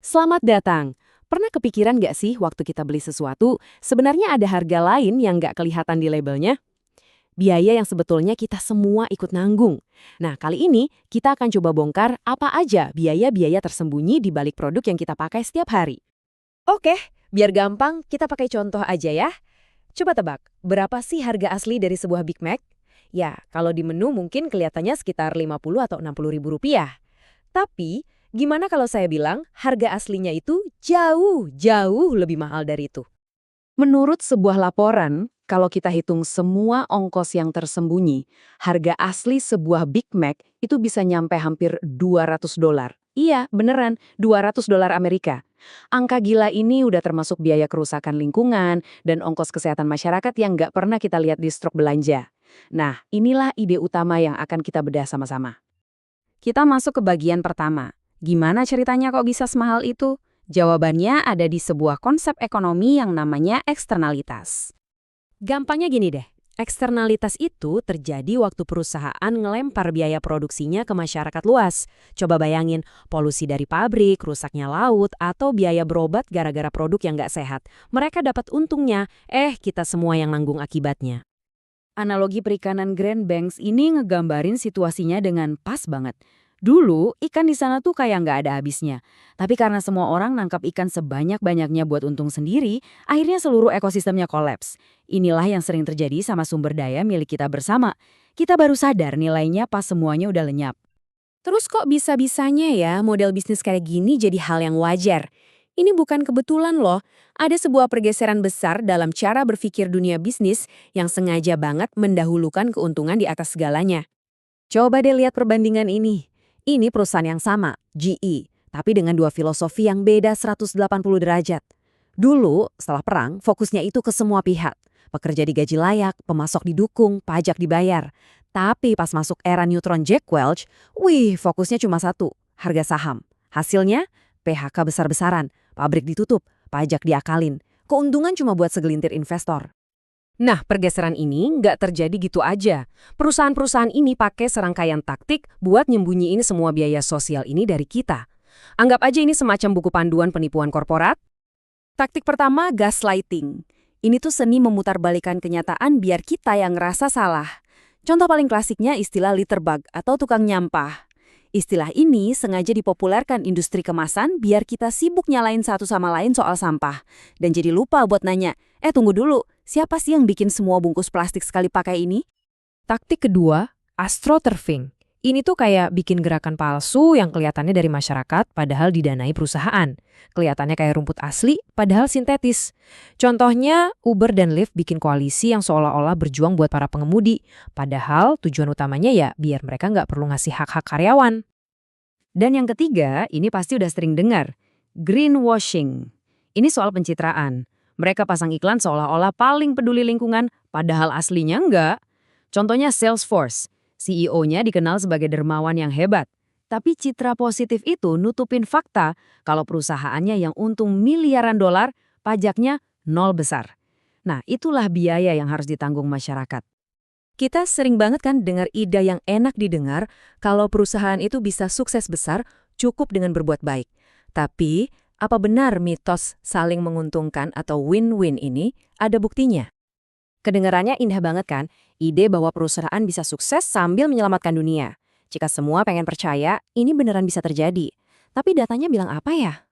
Selamat datang. Pernah kepikiran nggak sih waktu kita beli sesuatu, sebenarnya ada harga lain yang nggak kelihatan di labelnya? Biaya yang sebetulnya kita semua ikut nanggung. Nah, kali ini kita akan coba bongkar apa aja biaya-biaya tersembunyi di balik produk yang kita pakai setiap hari. Oke, biar gampang kita pakai contoh aja ya. Coba tebak, berapa sih harga asli dari sebuah Big Mac? Ya, kalau di menu mungkin kelihatannya sekitar 50 atau 60 ribu rupiah. Tapi, gimana kalau saya bilang harga aslinya itu jauh lebih mahal dari itu? Menurut sebuah laporan, kalau kita hitung semua ongkos yang tersembunyi, harga asli sebuah Big Mac itu bisa nyampe hampir $200. Iya, beneran, $200 Amerika. Angka gila ini udah termasuk biaya kerusakan lingkungan dan ongkos kesehatan masyarakat yang nggak pernah kita lihat di struk belanja. Nah, inilah ide utama yang akan kita bedah sama-sama. Kita masuk ke bagian pertama. Gimana ceritanya kok bisa semahal itu? Jawabannya ada di sebuah konsep ekonomi yang namanya eksternalitas. Gampangnya gini deh, eksternalitas itu terjadi waktu perusahaan ngelempar biaya produksinya ke masyarakat luas. Coba bayangin, polusi dari pabrik, rusaknya laut, atau biaya berobat gara-gara produk yang nggak sehat. Mereka dapat untungnya, kita semua yang nanggung akibatnya. Analogi perikanan Grand Banks ini ngegambarin situasinya dengan pas banget. Dulu, ikan di sana tuh kayak nggak ada habisnya. Tapi karena semua orang nangkap ikan sebanyak-banyaknya buat untung sendiri, akhirnya seluruh ekosistemnya kolaps. Inilah yang sering terjadi sama sumber daya milik kita bersama. Kita baru sadar nilainya pas semuanya udah lenyap. Terus kok bisa-bisanya ya model bisnis kayak gini jadi hal yang wajar? Ini bukan kebetulan loh. Ada sebuah pergeseran besar dalam cara berpikir dunia bisnis yang sengaja banget mendahulukan keuntungan di atas segalanya. Coba deh lihat perbandingan ini. Ini perusahaan yang sama, GE, tapi dengan dua filosofi yang beda 180 derajat. Dulu, setelah perang, fokusnya itu ke semua pihak. Pekerja digaji layak, pemasok didukung, pajak dibayar. Tapi pas masuk era neutron Jack Welch, fokusnya cuma satu, harga saham. Hasilnya, PHK besar-besaran, pabrik ditutup, pajak diakalin. Keuntungan cuma buat segelintir investor. Nah, pergeseran ini nggak terjadi gitu aja. Perusahaan-perusahaan ini pakai serangkaian taktik buat nyembunyiin semua biaya sosial ini dari kita. Anggap aja ini semacam buku panduan penipuan korporat. Taktik pertama, gaslighting. Ini tuh seni memutarbalikkan kenyataan biar kita yang ngerasa salah. Contoh paling klasiknya istilah litterbug atau tukang nyampah. Istilah ini sengaja dipopulerkan industri kemasan biar kita sibuk nyalain satu sama lain soal sampah. Dan jadi lupa buat nanya, tunggu dulu, siapa sih yang bikin semua bungkus plastik sekali pakai ini? Taktik kedua, astroturfing. Ini tuh kayak bikin gerakan palsu yang kelihatannya dari masyarakat padahal didanai perusahaan. Kelihatannya kayak rumput asli padahal sintetis. Contohnya, Uber dan Lyft bikin koalisi yang seolah-olah berjuang buat para pengemudi. Padahal tujuan utamanya ya biar mereka nggak perlu ngasih hak-hak karyawan. Dan yang ketiga, ini pasti udah sering dengar. Greenwashing. Ini soal pencitraan. Mereka pasang iklan seolah-olah paling peduli lingkungan, padahal aslinya enggak. Contohnya Salesforce. CEO-nya dikenal sebagai dermawan yang hebat. Tapi citra positif itu nutupin fakta kalau perusahaannya yang untung miliaran dolar, pajaknya nol besar. Nah, itulah biaya yang harus ditanggung masyarakat. Kita sering banget kan dengar ide yang enak didengar kalau perusahaan itu bisa sukses besar cukup dengan berbuat baik. Tapi, apa benar mitos saling menguntungkan atau win-win ini ada buktinya? Kedengarannya indah banget kan, ide bahwa perusahaan bisa sukses sambil menyelamatkan dunia. Jika semua pengen percaya, ini beneran bisa terjadi. Tapi datanya bilang apa ya?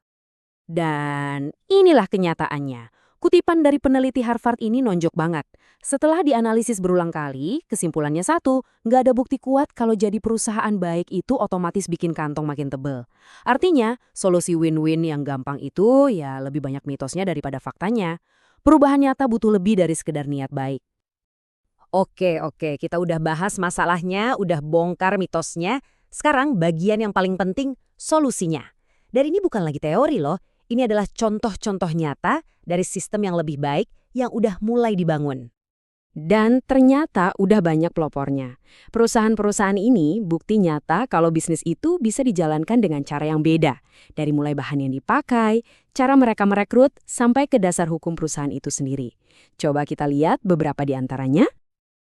Dan inilah kenyataannya. Kutipan dari peneliti Harvard ini nonjok banget. Setelah dianalisis berulang kali, kesimpulannya satu, nggak ada bukti kuat kalau jadi perusahaan baik itu otomatis bikin kantong makin tebel. Artinya, solusi win-win yang gampang itu ya lebih banyak mitosnya daripada faktanya. Perubahan nyata butuh lebih dari sekedar niat baik. Oke, kita udah bahas masalahnya, udah bongkar mitosnya. Sekarang bagian yang paling penting, solusinya. Dan ini bukan lagi teori loh, ini adalah contoh-contoh nyata dari sistem yang lebih baik yang udah mulai dibangun. Dan ternyata udah banyak pelopornya. Perusahaan-perusahaan ini bukti nyata kalau bisnis itu bisa dijalankan dengan cara yang beda. Dari mulai bahan yang dipakai, cara mereka merekrut, sampai ke dasar hukum perusahaan itu sendiri. Coba kita lihat beberapa di antaranya.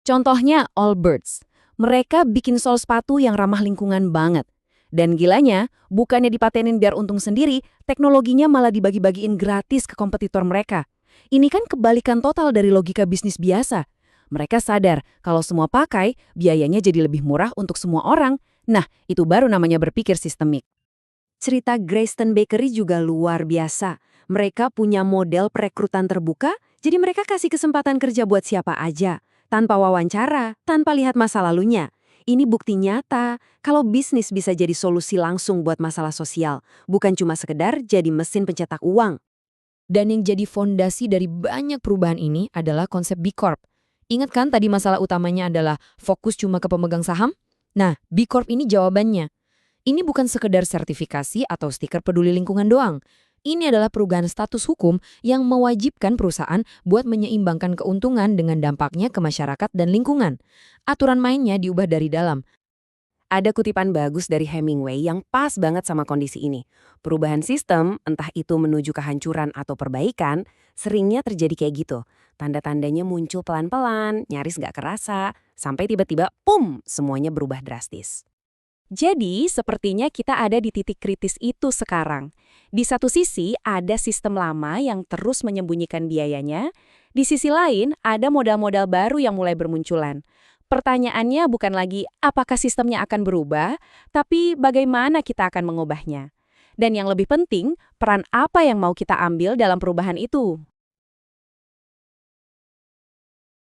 Contohnya Allbirds. Mereka bikin sol sepatu yang ramah lingkungan banget. Dan gilanya, bukannya dipatenin biar untung sendiri, teknologinya malah dibagi-bagiin gratis ke kompetitor mereka. Ini kan kebalikan total dari logika bisnis biasa. Mereka sadar kalau semua pakai, biayanya jadi lebih murah untuk semua orang. Nah, itu baru namanya berpikir sistemik. Cerita Greyston Bakery juga luar biasa. Mereka punya model perekrutan terbuka, jadi mereka kasih kesempatan kerja buat siapa aja, tanpa wawancara, tanpa lihat masa lalunya. Ini bukti nyata kalau bisnis bisa jadi solusi langsung buat masalah sosial, bukan cuma sekedar jadi mesin pencetak uang. Dan yang jadi fondasi dari banyak perubahan ini adalah konsep B Corp. Ingat kan tadi masalah utamanya adalah fokus cuma ke pemegang saham? Nah, B Corp ini jawabannya. Ini bukan sekedar sertifikasi atau stiker peduli lingkungan doang. Ini adalah perubahan status hukum yang mewajibkan perusahaan buat menyeimbangkan keuntungan dengan dampaknya ke masyarakat dan lingkungan. Aturan mainnya diubah dari dalam. Ada kutipan bagus dari Hemingway yang pas banget sama kondisi ini. Perubahan sistem, entah itu menuju kehancuran atau perbaikan, seringnya terjadi kayak gitu. Tanda-tandanya muncul pelan-pelan, nyaris nggak kerasa, sampai tiba-tiba, pum, semuanya berubah drastis. Jadi, sepertinya kita ada di titik kritis itu sekarang. Di satu sisi, ada sistem lama yang terus menyembunyikan biayanya. Di sisi lain, ada modal-modal baru yang mulai bermunculan. Pertanyaannya bukan lagi apakah sistemnya akan berubah, tapi bagaimana kita akan mengubahnya. Dan yang lebih penting, peran apa yang mau kita ambil dalam perubahan itu?